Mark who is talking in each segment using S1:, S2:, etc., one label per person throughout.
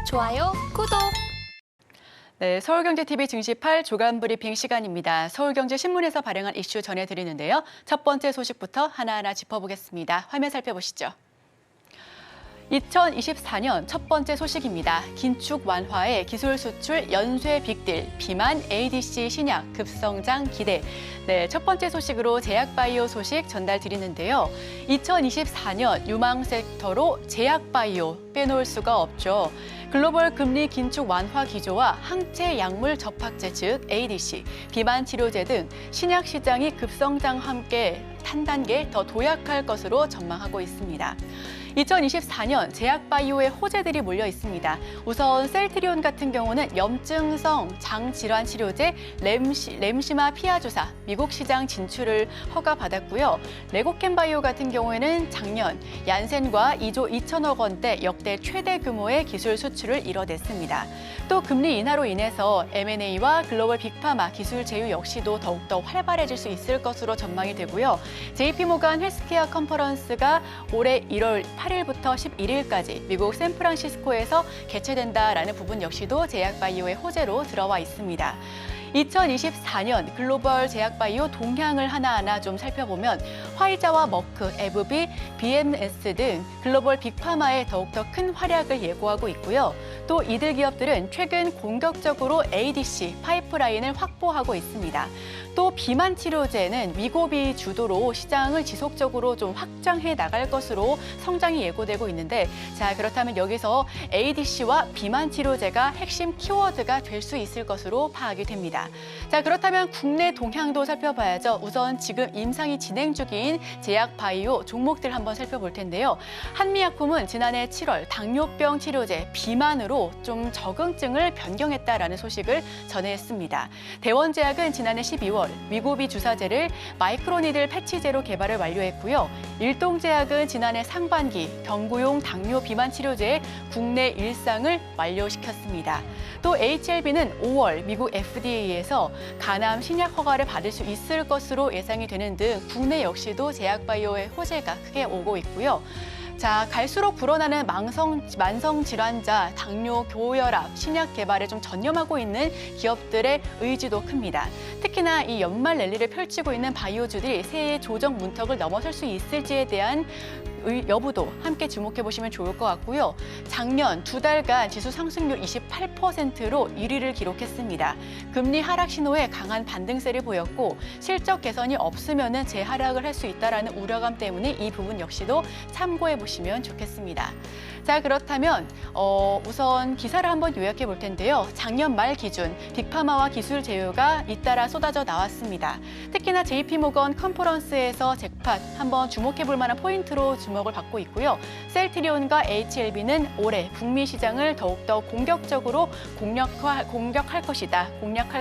S1: 좋아요, 구독!
S2: 네, 서울경제TV 증시 8 조간 브리핑 시간입니다. 서울경제신문에서 발행한 이슈 전해드리는데요. 첫 번째 소식부터 하나하나 짚어보겠습니다. 화면 살펴보시죠. 2024년 첫 번째 소식입니다. 긴축 완화에 기술 수출 연쇄 빅딜, 비만 ADC 신약 급성장 기대. 네, 첫 번째 소식으로 제약바이오 소식 전달드리는데요. 2024년 유망 섹터로 제약바이오 빼놓을 수가 없죠. 글로벌 금리 긴축 완화 기조와 항체 약물 접합제 즉 ADC, 비만 치료제 등 신약 시장이 급성장과 함께 한 단계 더 도약할 것으로 전망하고 있습니다. 2024년 제약바이오의 호재들이 몰려 있습니다. 우선 셀트리온 같은 경우는 염증성 장질환 치료제 램시마 피아주사 미국 시장 진출을 허가받았고요. 레고캠바이오 같은 경우에는 작년 얀센과 2조 2천억 원대 역대 최대 규모의 기술 수출을 이뤄냈습니다. 또 금리 인하로 인해서 M&A와 글로벌 빅파마 기술 제휴 역시도 더욱더 활발해질 수 있을 것으로 전망이 되고요. JP모간 헬스케어 컨퍼런스가 올해 1월 8일부터 11일까지 미국 샌프란시스코에서 개최된다라는 부분 역시도 제약바이오의 호재로 들어와 있습니다. 2024년 글로벌 제약바이오 동향을 하나하나 좀 살펴보면 화이자와 머크, 에브비, BMS 등 글로벌 빅파마에 더욱더 큰 활약을 예고하고 있고요. 또 이들 기업들은 최근 공격적으로 ADC 파이프라인을 확보하고 있습니다. 또 비만 치료제는 위고비 주도로 시장을 지속적으로 좀 확장해 나갈 것으로 성장이 예고되고 있는데 자 그렇다면 여기서 ADC와 비만 치료제가 핵심 키워드가 될 수 있을 것으로 파악이 됩니다. 자 그렇다면 국내 동향도 살펴봐야죠. 우선 지금 임상이 진행 중인 제약바이오 종목들 한번 살펴볼 텐데요. 한미약품은 지난해 7월 당뇨병 치료제 비만으로 좀 적응증을 변경했다라는 소식을 전했습니다. 대원제약은 지난해 12월 위고비 주사제를 마이크로니들 패치제로 개발을 완료했고요. 일동제약은 지난해 상반기 경구용 당뇨 비만 치료제의 국내 일상을 완료시켰습니다. 또 HLB는 5월 미국 FDA에서 간암 신약 허가를 받을 수 있을 것으로 예상이 되는 등 국내 역시도 제약바이오의 호재가 크게 오고 있고요. 자, 갈수록 불어나는 만성 질환자, 당뇨, 고혈압, 신약 개발에 좀 전념하고 있는 기업들의 의지도 큽니다. 특히나 이 연말 랠리를 펼치고 있는 바이오주들이 새해 조정 문턱을 넘어설 수 있을지에 대한 여부도 함께 주목해 보시면 좋을 것 같고요. 작년 두 달간 지수 상승률 28%로 1위를 기록했습니다. 금리 하락 신호에 강한 반등세를 보였고 실적 개선이 없으면 재하락을 할 수 있다는 우려감 때문에 이 부분 역시도 참고해 보시면 좋겠습니다. 자 그렇다면 우선 기사를 한번 요약해 볼 텐데요. 작년 말 기준 빅파마와 기술 제휴가 잇따라 쏟아져 나왔습니다. 특히나 JP모건 컨퍼런스에서 잭팟 한번 주목해 볼 만한 포인트로 주목을 받고 있고요. 셀트리온과 HLB는 올해 북미 시장을 더욱더 공격적으로 공략할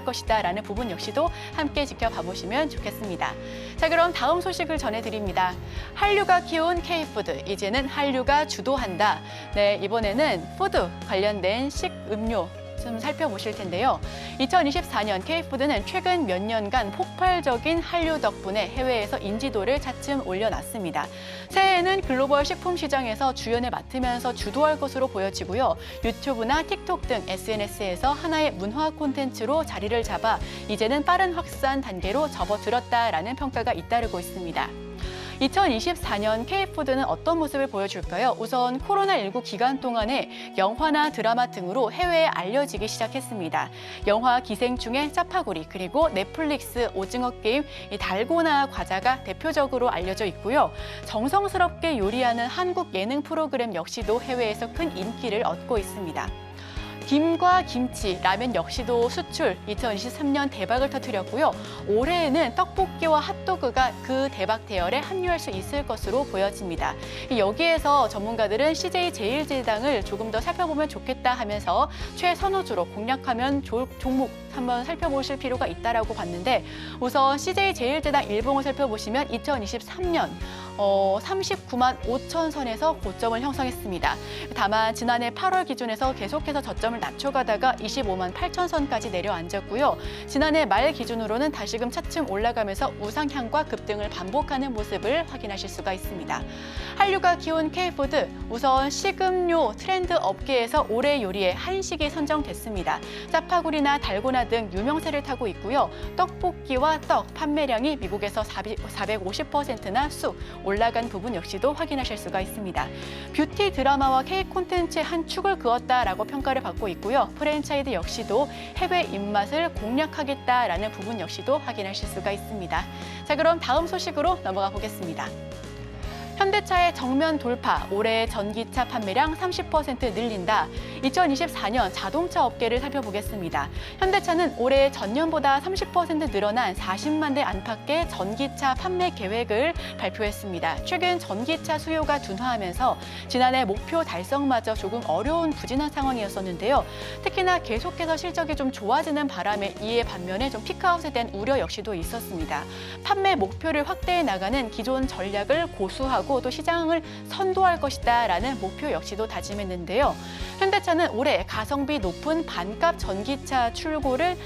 S2: 것이다라는 부분 역시도 함께 지켜봐 보시면 좋겠습니다. 자 그럼 다음 소식을 전해드립니다. 한류가 키운 K푸드, 이제는 한류가 주도한다. 네, 이번에는 푸드 관련된 식음료 좀 살펴보실 텐데요. 2024년 K푸드는 최근 몇 년간 폭발적인 한류 덕분에 해외에서 인지도를 차츰 올려놨습니다. 새해에는 글로벌 식품 시장에서 주연을 맡으면서 주도할 것으로 보여지고요. 유튜브나 틱톡 등 SNS에서 하나의 문화 콘텐츠로 자리를 잡아 이제는 빠른 확산 단계로 접어들었다라는 평가가 잇따르고 있습니다. 2024년 K푸드는 어떤 모습을 보여줄까요? 우선 코로나19 기간 동안에 영화나 드라마 등으로 해외에 알려지기 시작했습니다. 영화 기생충의 짜파구리 그리고 넷플릭스 오징어 게임 달고나 과자가 대표적으로 알려져 있고요. 정성스럽게 요리하는 한국 예능 프로그램 역시도 해외에서 큰 인기를 얻고 있습니다. 김과 김치, 라면 역시도 수출 2023년 대박을 터뜨렸고요. 올해에는 떡볶이와 핫도그가 그 대박 대열에 합류할 수 있을 것으로 보여집니다. 여기에서 전문가들은 CJ제일제당을 조금 더 살펴보면 좋겠다 하면서 최선호주로 공략하면 좋을 종목 한번 살펴보실 필요가 있다라고 봤는데 우선 CJ제일제당 일봉을 살펴보시면 2023년 39만 5천 선에서 고점을 형성했습니다. 다만 지난해 8월 기준에서 계속해서 저점을 흐름을 낮춰가다가 25만 8천 선까지 내려앉았고요. 지난해 말 기준으로는 다시금 차츰 올라가면서 우상향과 급등을 반복하는 모습을 확인하실 수가 있습니다. 한류가 키운 K푸드, 우선 식음료 트렌드 업계에서 올해 요리의 한식이 선정됐습니다. 짜파구리나 달고나 등 유명세를 타고 있고요. 떡볶이와 떡 판매량이 미국에서 450%나 쑥 올라간 부분 역시도 확인하실 수가 있습니다. 뷰티 드라마와 K 콘텐츠의 한 축을 그었다라고 평가를 받고 있고요. 프랜차이즈 역시도 해외 입맛을 공략하겠다라는 부분 역시도 확인하실 수가 있습니다. 자, 그럼 다음 소식으로 넘어가 보겠습니다. 현대차의 정면 돌파, 올해 전기차 판매량 30% 늘린다. 2024년 자동차 업계를 살펴보겠습니다. 현대차는 올해 전년보다 30% 늘어난 40만 대 안팎의 전기차 판매 계획을 발표했습니다. 최근 전기차 수요가 둔화하면서 지난해 목표 달성마저 조금 어려운 부진한 상황이었었는데요. 특히나 계속해서 실적이 좀 좋아지는 바람에 이에 반면에 좀 피크아웃에 대한 우려 역시도 있었습니다. 판매 목표를 확대해 나가는 기존 전략을 고수하고 또 시장을 선도할 것이다라는 목표 역시도 다짐했는데요. 현대차는 올해 가성비 높은 반값 전기차 출고를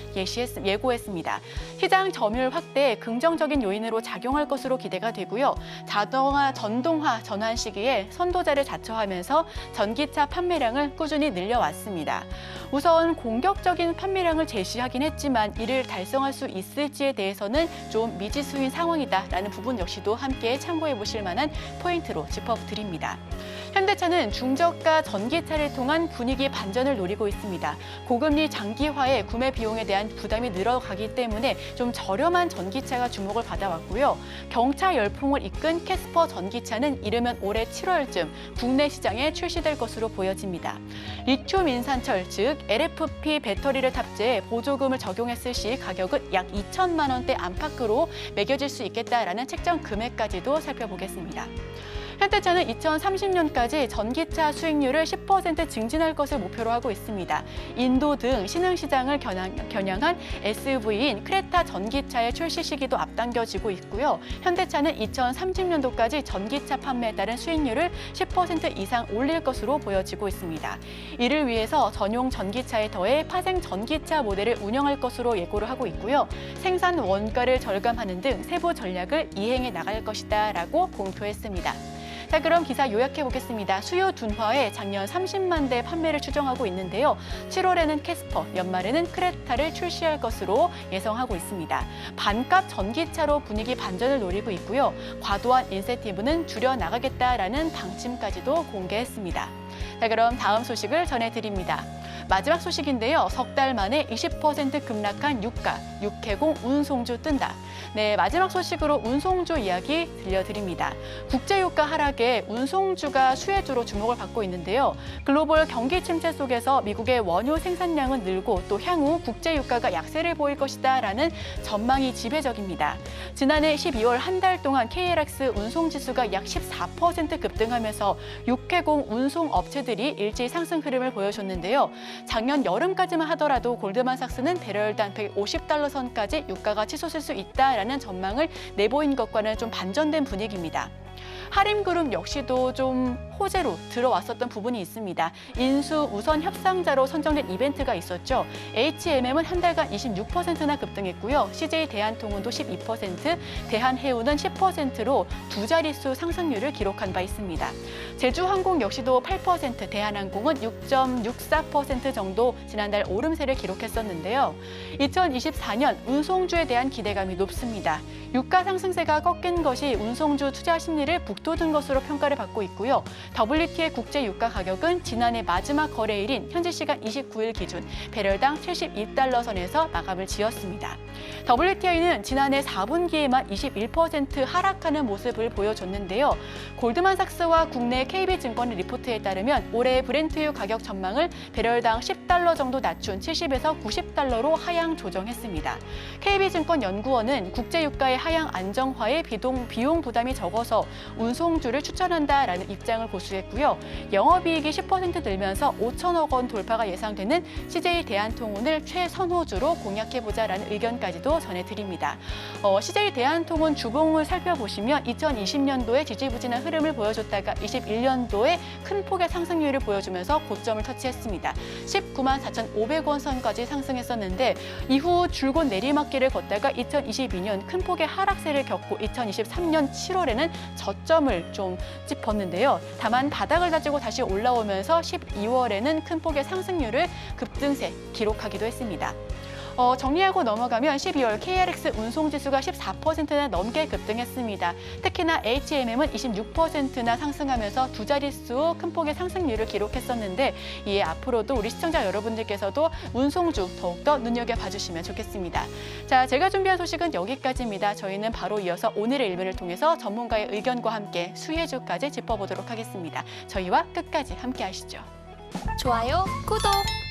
S2: 예고했습니다. 시장 점유율 확대에 긍정적인 요인으로 작용할 것으로 기대가 되고요. 자동화, 전동화 전환 시기에 선도자를 자처하면서 전기차 판매량을 꾸준히 늘려왔습니다. 우선 공격적인 판매량을 제시하긴 했지만 이를 달성할 수 있을지에 대해서는 좀 미지수인 상황이다라는 부분 역시도 함께 참고해 보실 만한 포인트로 짚어드립니다. 현대차는 중저가 전기차를 통한 분위기 반전을 노리고 있습니다. 고금리 장기화에 구매 비용에 대한 부담이 늘어가기 때문에 좀 저렴한 전기차가 주목을 받아왔고요. 경차 열풍을 이끈 캐스퍼 전기차는 이르면 올해 7월쯤 국내 시장에 출시될 것으로 보여집니다. 리튬 인산철, 즉 LFP 배터리를 탑재해 보조금을 적용했을 시 가격은 약 2천만 원대 안팎으로 매겨질 수 있겠다라는 책정 금액까지도 살펴보겠습니다. 현대차는 2030년까지 전기차 수익률을 10% 증진할 것을 목표로 하고 있습니다. 인도 등 신흥 시장을 겨냥한 SUV인 크레타 전기차의 출시 시기도 앞당겨지고 있고요. 현대차는 2030년도까지 전기차 판매에 따른 수익률을 10% 이상 올릴 것으로 보여지고 있습니다. 이를 위해서 전용 전기차에 더해 파생 전기차 모델을 운영할 것으로 예고를 하고 있고요. 생산 원가를 절감하는 등 세부 전략을 이행해 나갈 것이다라고 공표했습니다. 자, 그럼 기사 요약해 보겠습니다. 수요 둔화에 작년 30만 대 판매를 추정하고 있는데요. 7월에는 캐스퍼, 연말에는 크레타를 출시할 것으로 예상하고 있습니다. 반값 전기차로 분위기 반전을 노리고 있고요. 과도한 인센티브는 줄여나가겠다라는 방침까지도 공개했습니다. 자, 그럼 다음 소식을 전해드립니다. 마지막 소식인데요. 석 달 만에 20% 급락한 유가, 육해공 운송주 뜬다. 네, 마지막 소식으로 운송주 이야기 들려드립니다. 국제유가 하락에 운송주가 수혜주로 주목을 받고 있는데요. 글로벌 경기 침체 속에서 미국의 원유 생산량은 늘고 또 향후 국제유가가 약세를 보일 것이다라는 전망이 지배적입니다. 지난해 12월 한 달 동안 KLX 운송지수가 약 14% 급등하면서 육해공 운송업체들이 일제히 상승 흐름을 보여줬는데요. 작년 여름까지만 하더라도 골드만삭스는 배럴당 150달러 선까지 유가가 치솟을 수 있다라는 전망을 내보인 것과는 좀 반전된 분위기입니다. 하림그룹 역시도 좀 호재로 들어왔었던 부분이 있습니다. 인수 우선 협상자로 선정된 이벤트가 있었죠. HMM은 한 달간 26%나 급등했고요. CJ 대한통운도 12%, 대한해운은 10%로 두 자릿수 상승률을 기록한 바 있습니다. 제주항공 역시도 8%, 대한항공은 6.64% 정도 지난달 오름세를 기록했었는데요. 2024년 운송주에 대한 기대감이 높습니다. 유가 상승세가 꺾인 것이 운송주 투자 심리를 북돋은 것으로 평가를 받고 있고요. WTI 국제 유가 가격은 지난해 마지막 거래일인 현지 시간 29일 기준 배럴당 72달러 선에서 마감을 지었습니다. WTI는 지난해 4분기에만 21% 하락하는 모습을 보여줬는데요. 골드만삭스와 국내 KB증권 리포트에 따르면 올해 브렌트유 가격 전망을 배럴당 10달러 정도 낮춘 70에서 90달러로 하향 조정했습니다. KB증권 연구원은 국제유가의 하향 안정화에 비용 부담이 적어서 운송주를 추천한다라는 입장을 고수했고요. 영업이익이 10% 늘면서 5천억 원 돌파가 예상되는 CJ 대한통운을 최선호주로 공략해보자라는 의견까지도 전해드립니다. CJ 대한통운 주봉을 살펴보시면 2020년도에 지지부진한 흐름을 보여줬다가 21 2021년도에 큰 폭의 상승률을 보여주면서 고점을 터치했습니다. 19만 4,500원 선까지 상승했었는데 이후 줄곧 내리막길을 걷다가 2022년 큰 폭의 하락세를 겪고 2023년 7월에는 저점을 좀 짚었는데요. 다만 바닥을 다지고 다시 올라오면서 12월에는 큰 폭의 상승률을 급등세 기록하기도 했습니다. 정리하고 넘어가면 12월 KRX 운송지수가 14%나 넘게 급등했습니다. 특히나 HMM은 26%나 상승하면서 두 자릿수 큰 폭의 상승률을 기록했었는데 이에 앞으로도 우리 시청자 여러분들께서도 운송주 더욱더 눈여겨봐 주시면 좋겠습니다. 자, 제가 준비한 소식은 여기까지입니다. 저희는 바로 이어서 오늘의 일면을 통해서 전문가의 의견과 함께 수혜주까지 짚어보도록 하겠습니다. 저희와 끝까지 함께 하시죠.
S1: 좋아요, 구독!